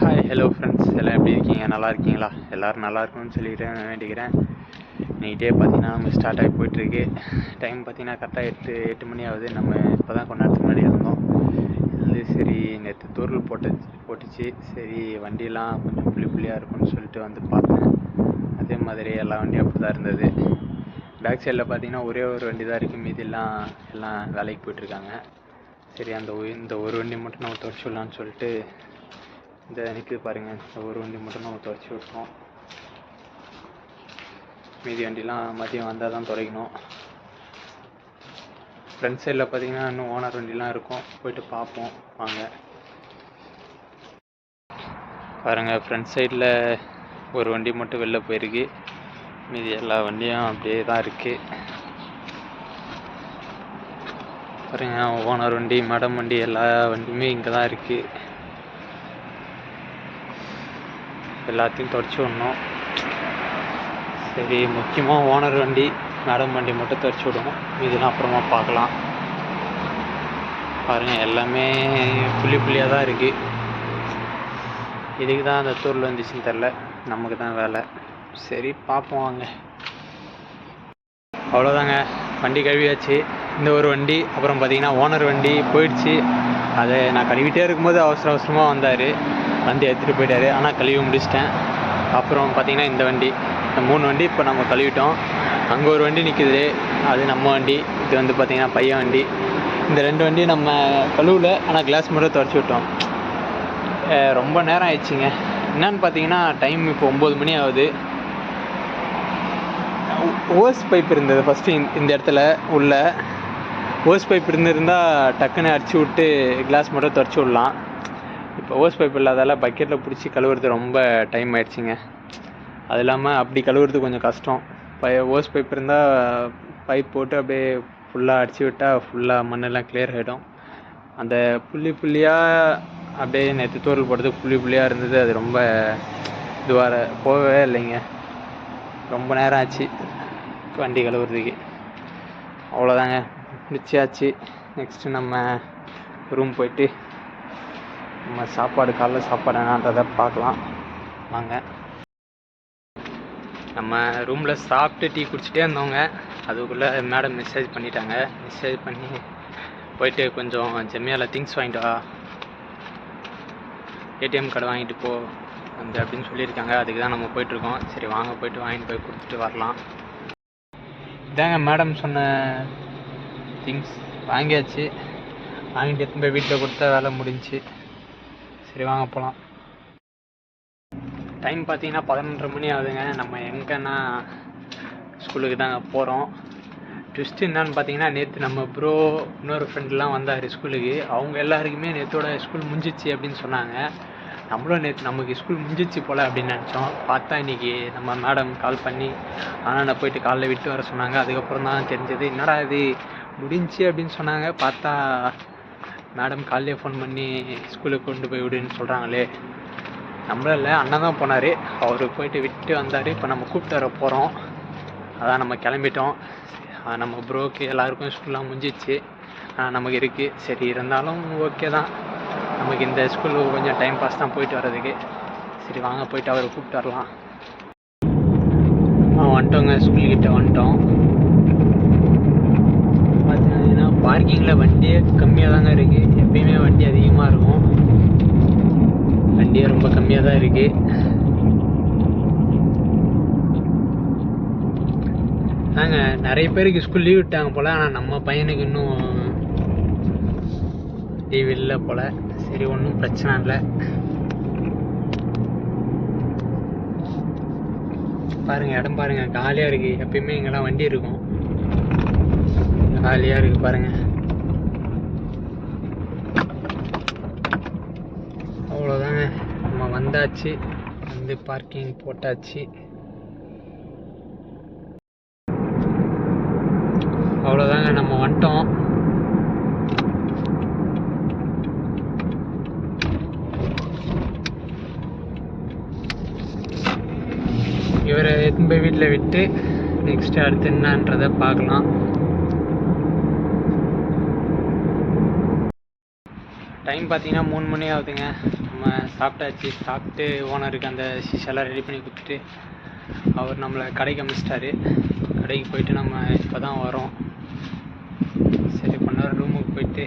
Hi hello friends, எல்லாம் எப்படி இருக்கீங்க? நல்லா இருக்கீங்களா? எல்லோரும் நல்லா இருக்கும்னு சொல்லிட்டு வேண்டிக்கிறேன். இன்றைக்கி பார்த்தீங்கன்னா நம்ம ஸ்டார்ட் ஆகி போயிட்டுருக்கு. டைம் பார்த்தீங்கன்னா கரெக்டாக எட்டு மணி ஆகுது. நம்ம இப்போ தான் கொஞ்ச நேரத்துக்கு முன்னாடி இருந்தோம். அது சரி, நேற்று தூரல் போட்டுச்சு. சரி, வண்டியெல்லாம் கொஞ்சம் புள்ளியாக இருக்கும்னு சொல்லிட்டு வந்து பார்த்தேன். அதே மாதிரி எல்லா வண்டியும் அப்படி தான் இருந்தது. பேக் சைடில் பார்த்தீங்கன்னா ஒரே ஒரு வண்டி தான் இருக்குது. மீதியெல்லாம் எல்லாம் வேலைக்கு போயிட்டுருக்காங்க. சரி, இந்த ஒரு வண்டி மட்டும் நம்ம துடைச்சி விடலான்னு சொல்லிட்டு இந்த நிற்குது பாருங்கள். இந்த ஒரு வண்டி மட்டும் நம்ம துடைச்சி விட்றோம். மீதி வண்டிலாம் மதியம் வந்தால் தான் துடைக்கணும். ஃப்ரண்ட் சைடில் பார்த்தீங்கன்னா இன்னும் ஓனர் வண்டிலாம் இருக்கும். போயிட்டு பார்ப்போம் வாங்க. பாருங்கள், ஃப்ரண்ட் சைடில் ஒரு வண்டி மட்டும் வெளில போயிருக்கு. மீதி எல்லா வண்டியும் அப்படியே தான் இருக்குது. பாருங்கள், ஓனர் வண்டி, மேடம் வண்டி எல்லா வண்டியுமே இங்கே தான் இருக்குது. எல்லாத்தையும் துடைச்சி விடணும். சரி, முக்கியமாக ஓனர் வண்டி, மேடம் வண்டி மட்டும் துடைச்சி விடுவோம். இதெல்லாம் அப்புறமா பார்க்கலாம். பாருங்கள், எல்லாமே புள்ளியாக தான் இருக்குது. இதுக்கு தான் அந்த தூரில் வந்துச்சுன்னு தெரில. நமக்கு தான் வேலை. சரி, பார்ப்போம் வாங்க. அவ்வளோதாங்க, வண்டி கழுவியாச்சு. இந்த ஒரு வண்டி, அப்புறம் பார்த்திங்கன்னா ஓனர் வண்டி போயிடுச்சு. அதை நான் கழுவிட்டே இருக்கும்போது அவசரமாக வந்தார். வந்து எடுத்துகிட்டு போயிட்டார். ஆனால் கழுவி முடிச்சிட்டேன். அப்புறம் பார்த்திங்கன்னா இந்த வண்டி, இந்த 3 வண்டி இப்போ நம்ம கழுவிட்டோம். அங்கே ஒரு வண்டி நிற்குது, அது நம்ம வண்டி. இது வந்து பார்த்திங்கன்னா பையன் வண்டி. இந்த 2 வண்டி நம்ம கழுவில், ஆனால் கிளாஸ் மட்டும் துடைச்சி விட்டோம். ரொம்ப நேரம் ஆயிடுச்சுங்க. என்னன்னு பார்த்தீங்கன்னா டைம் இப்போ 9 மணி ஆகுது. ஓஸ் பைப் இருந்தது ஃபஸ்ட்டு இந்த இடத்துல உள்ள ஓஸ் பைப் இருந்திருந்தால் டக்குன்னு அடிச்சு விட்டு கிளாஸ் மட்டும் துடைச்சி விடலாம். இப்போ ஓஸ் பைப் இல்லாதால பக்கெட்டில் பிடிச்சி கழுவுறது ரொம்ப டைம் ஆயிடுச்சுங்க. அது இல்லாமல் அப்படி கழுவுறது கொஞ்சம் கஷ்டம். ஓஸ் பைப் இருந்தால் பைப் போட்டு அப்படியே ஃபுல்லாக அடிச்சு விட்டால் ஃபுல்லாக மண்ணெல்லாம் கிளியர் ஆகிடும். அந்த புள்ளியாக அப்படியே நேற்று தூரல் போடுறது புள்ளியாக இருந்தது. அது ரொம்ப இதுவாக போகவே இல்லைங்க. ரொம்ப நேரம் ஆச்சு வண்டி கழுவுறதுக்கு. அவ்வளோதாங்க, முடிச்சாச்சு. நெக்ஸ்ட்டு நம்ம ரூம் போயிட்டு நம்ம காலைல சாப்பாடு என்னன்றதை பார்க்கலாம் வாங்க. நம்ம ரூமில் சாப்பிட்டு டீ குடிச்சிட்டே இருந்தவங்க, அதுக்குள்ளே மேடம் மெசேஜ் பண்ணிட்டாங்க. மெசேஜ் பண்ணி போயிட்டு கொஞ்சம் ஜெமியாவில் திங்ஸ் வாங்கிட்டு வா, ஏடிஎம் கார்டு வாங்கிட்டு போ வந்து அப்படின்னு சொல்லியிருக்காங்க. அதுக்கு தான் நம்ம போயிட்டுருக்கோம். சரி வாங்க, போயிட்டு வாங்கிட்டு போய் கொடுத்துட்டு வரலாம். இதாங்க மேடம் சொன்ன திங்ஸ் வாங்கியாச்சு. வாங்கிட்டு எடுத்து போய் வீட்டில் கொடுத்தா வேலை முடிஞ்சிச்சு. சரி வாங்க போகலாம். டைம் பார்த்தீங்கன்னா 11:30 மணி ஆகுதுங்க. நம்ம எங்கன்னா ஸ்கூலுக்கு தாங்க போகிறோம். ட்விஸ்ட்டு என்னன்னு பார்த்தீங்கன்னா, நேற்று நம்ம ப்ரோ இன்னொரு ஃப்ரெண்ட்லாம் வந்தார் ஸ்கூலுக்கு. அவங்க எல்லாருக்குமே நேற்றோட ஸ்கூல் முடிஞ்சிச்சு அப்படின்னு சொன்னாங்க. நம்மளும் நேற்று நமக்கு ஸ்கூல் முடிஞ்சிச்சு போல் அப்படின்னு நினச்சோம். பார்த்தா இன்றைக்கி நம்ம மேடம் கால் பண்ணி நான் போயிட்டு காலைல விட்டு வர சொன்னாங்க. அதுக்கப்புறம் தான் தெரிஞ்சது, என்னடா இது முடிஞ்சிச்சு அப்படின்னு சொன்னாங்க. பார்த்தா மேடம் காலையிலே ஃபோன் பண்ணி ஸ்கூலுக்கு கொண்டு போய் விடுன்னு சொல்கிறாங்களே. நம்மளும் இல்லை, அண்ணன் தான் போனார். அவர் போயிட்டு விட்டு வந்தார். இப்போ நம்ம கூப்பிட்டு வர போகிறோம். அதான் நம்ம கிளம்பிட்டோம். நம்ம ப்ரோக்கு எல்லாருக்கும் ஸ்கூல்லாம் முடிஞ்சிச்சு, நமக்கு இருக்குது. சரி, இருந்தாலும் ஓகே தான். நமக்கு இந்த ஸ்கூலுக்கு கொஞ்சம் டைம் பாஸ் தான் போயிட்டு வர்றதுக்கு. சரி வாங்க, போயிட்டு அவரை கூப்பிட்டு வரலாம். வந்துட்டோங்க, ஸ்கூல்கிட்ட வந்துட்டோம். பார்த்தீங்கன்னா பார்க்கிங்கில் வண்டியே கம்மியாக தாங்க இருக்குது. எப்பயுமே வண்டி அதிகமாக இருக்கும், வண்டியே ரொம்ப கம்மியாக தான் இருக்குது. நிறைய பேருக்கு ஸ்கூல் லீவ் விட்டாங்க போல். ஆனால் நம்ம பையனுக்கு இன்னும் லீவ் இல்லை போல். சரி, ஒன்றும் பிரச்சனை இல்லை. பாருங்கள், இடம் பாருங்கள், காலியாக இருக்குது. எப்பயுமே இங்கெல்லாம் வண்டி இருக்கும், காலியாக இருக்குது பாருங்கள். அவ்வளோதாங்க, நம்ம வந்தாச்சு. வந்து பார்க்கிங் போட்டாச்சு. அவ்வளோதாங்க, நம்ம வந்துட்டோம். இவரை எடுத்துன்னு போய் வீட்டில் விட்டு நெக்ஸ்ட்டு அடுத்து என்னன்றதை பார்க்கலாம். டைம் பார்த்தீங்கன்னா 3 மணி ஆகுதுங்க. நம்ம சாப்பிட்டாச்சு. சாப்பிட்டு ஓனருக்கு அந்த ஷீஷெல்லாம் ரெடி பண்ணி கொடுத்துட்டு அவர் நம்மளை கடைக்கு அனுப்பிச்சிட்டாரு. கடைக்கு போயிட்டு நம்ம இப்போ தான் வரோம். சரி கொஞ்ச நேரம் ரூமுக்கு போயிட்டு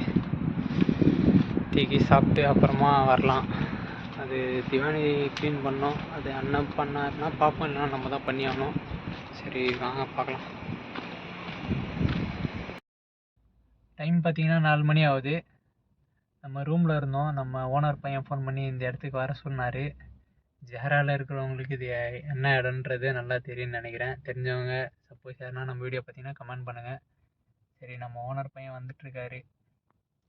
டீ சாப்பிட்டு அப்புறமா வரலாம். அது திவானி க்ளீன் பண்ணோம். அது அண்ணன் பண்ணாருன்னா பார்ப்போம், இல்லைன்னா நம்ம தான் பண்ணி ஆகணும். சரி வாங்க பார்க்கலாம். டைம் பார்த்தீங்கன்னா 4 மணி ஆகுது. நம்ம ரூமில் இருந்தோம். நம்ம ஓனர் பையன் ஃபோன் பண்ணி இந்த இடத்துக்கு வர சொன்னார். ஜெஹராவில் இருக்கிறவங்களுக்கு இது என்ன இடன்றது நல்லா தெரியும்னு நினைக்கிறேன். தெரிஞ்சவங்க சப்போஸ் யாருன்னா நம்ம வீடியோ பார்த்தீங்கன்னா கமெண்ட் பண்ணுங்கள். சரி நம்ம ஓனர் பையன் வந்துட்டுருக்காரு.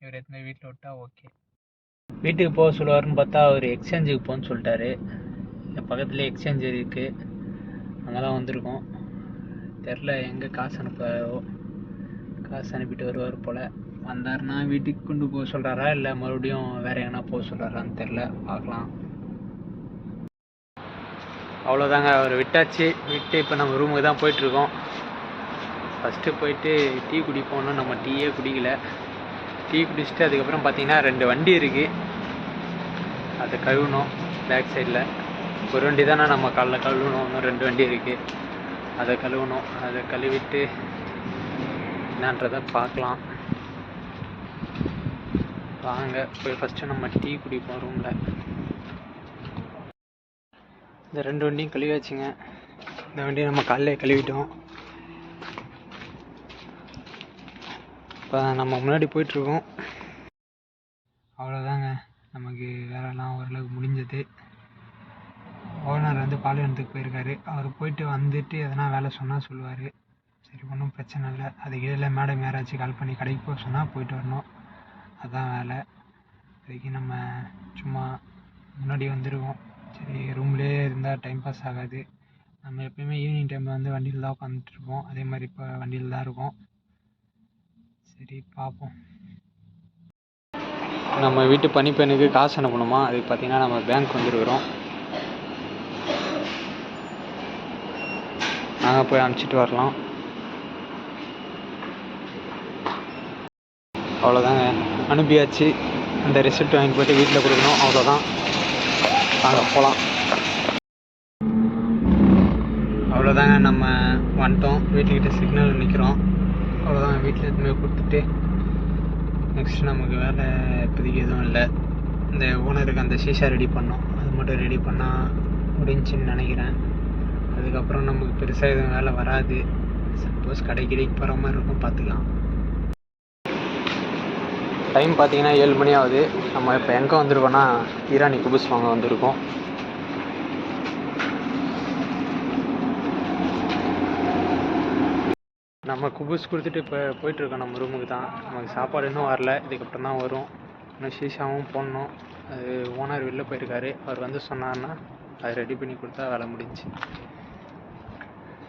இவர் எத்தனை வீட்டில் விட்டா ஓகே. வீட்டுக்கு போக சொல்லுவாருன்னு பார்த்தா அவர் எக்ஸ்சேஞ்சுக்கு போகணுன்னு சொல்லிட்டாரு. இந்த பக்கத்துலேயே எக்ஸ்சேஞ்ச் இருக்குது, அங்கே தான் வந்திருக்கோம். தெரில எங்கே காசு அனுப்புவாரோ. காசு அனுப்பிட்டு வருவார் போல். வந்தாருன்னா வீட்டுக்கு கொண்டு போக சொல்கிறாரா இல்லை மறுபடியும் வேறு எங்கன்னா போக சொல்கிறாரான்னு தெரில, பார்க்கலாம். அவ்வளோதாங்க, அவர் விட்டாச்சு. விட்டு இப்போ நம்ம ரூமுக்கு தான் போயிட்டுருக்கோம். ஃபஸ்ட்டு போயிட்டு டீ குடிப்போம்னா நம்ம டீயே குடிக்கல. டீ குடிச்சிட்டு அதுக்கப்புறம் பார்த்தீங்கன்னா 2 வண்டி இருக்குது, அதை கழுவணும். பேக் சைடில் ஒரு வண்டி தானே நம்ம காலைல கழுவணும். இன்னும் 2 வண்டி இருக்குது, அதை கழுவணும். அதை கழுவிட்டு என்னன்றதை பார்க்கலாம். வாங்க போய் ஃபஸ்ட்டு நம்ம டீ குடிப்போம் ரூமில். இந்த 2 வண்டியும் கழுவியாச்சுங்க. இந்த வண்டியை நம்ம காலையிலே கழுவிட்டோம். இப்போ நம்ம முன்னாடி போயிட்டுருக்கோம். அவ்வளோதாங்க, நமக்கு வேலைலாம் ஓரளவுக்கு முடிஞ்சது. ஓனர் வந்து பாலைவனத்துக்கு போயிருக்காரு. அவர் போயிட்டு வந்துட்டு எதனா வேலை சொன்னால் சொல்லுவார். சரி ஒன்றும் பிரச்சனை இல்லை. அதுக்கு இடையில் மேடம் யாராச்சும் கால் பண்ணி கடைக்கு போக சொன்னால் போயிட்டு வரணும். அதுதான் வேலை. அதுக்கு நம்ம சும்மா முன்னாடி வந்துருக்கோம். சரி ரூம்லேயே இருந்தால் டைம் பாஸ் ஆகாது. நம்ம எப்போயுமே ஈவினிங் டைமில் வந்து வண்டியில் தான் உட்காந்துட்ருப்போம். அதே மாதிரி இப்போ வண்டியில் தான் இருக்கோம். சரி பார்ப்போம். நம்ம வீட்டு பணிப்பெண்ணுக்கு காசு அனுப்பணுமா, அதுக்கு பார்த்தீங்கன்னா நம்ம பேங்க் வந்துருக்கிறோம். நாங்கள் போய் அனுப்பிச்சிட்டு வரலாம். அவ்வளோதாங்க, அனுப்பியாச்சு. அந்த ரிசிப்ட் வாங்கி போய்ட்டு வீட்டில் கொடுக்கணும். அவ்வளோதான், வாங்க போகலாம். அவ்வளோதாங்க, நம்ம வந்துட்டோம். வீட்டுக்கிட்ட சிக்னல் நிற்கிறோம். அவ்வளோதான், வீட்டில் எதுவுமே கொடுத்துட்டு நெக்ஸ்ட் நமக்கு வேலை இப்போதைக்கு எதுவும் இல்லை. இந்த ஓனருக்கு அந்த ஷீஷா ரெடி பண்ணோம், அது மட்டும் ரெடி பண்ணால் முடிஞ்சுன்னு நினைக்கிறேன். அதுக்கப்புறம் நமக்கு பெருசாக எதுவும் வேலை வராது. சப்போஸ் கடைக்கு போகிற மாதிரி இருக்கும், பார்த்துக்கலாம். டைம் பார்த்தீங்கன்னா 7 மணி ஆகுது. நம்ம இப்போ எங்கே வந்திருக்கோன்னா ஈரானி குபூஸ் வாங்க வந்திருக்கோம். நம்ம குபூஸ் கொடுத்துட்டு இப்போ போயிட்டுருக்கோம் நம்ம ரூமுக்கு தான். நமக்கு சாப்பாடு இன்னும் வரல, இதுக்கப்புறம் தான் வரும். இன்னும் ஷீஷாவும் போடணும். அது ஓனர் வெளில போயிருக்காரு. அவர் வந்து சொன்னார்னா அதை ரெடி பண்ணி கொடுத்தா வேலை முடிஞ்சு.